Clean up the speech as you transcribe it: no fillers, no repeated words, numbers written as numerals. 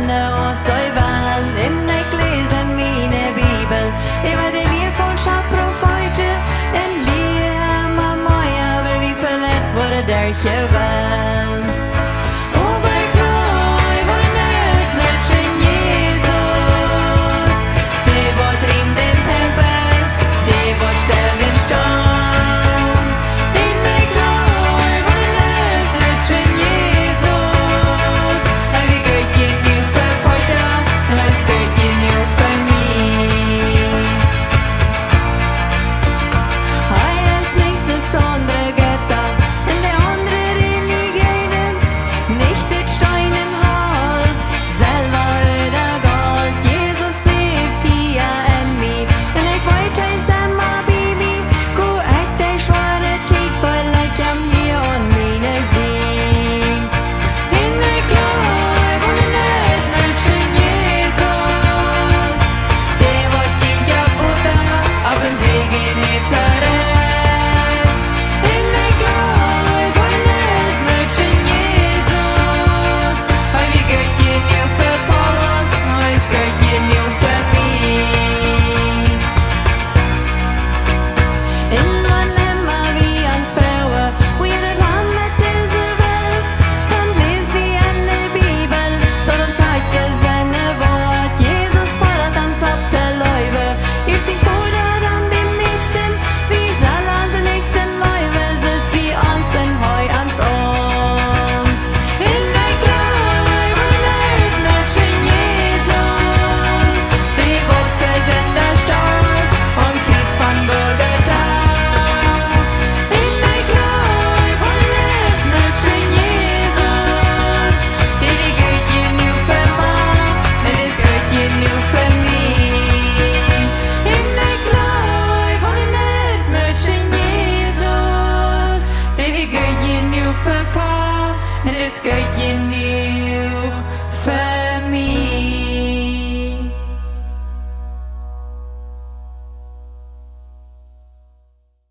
känner oss så väl. Ik leser mine Bibel, über die Lied von Schapprofeute. En Lied hemma moja, aber vi förlät våra dörje väl. Och var glad, var nöjd med sin Jesus. Det var trimden tempel, det var ställen stånd. En det ska ge ner.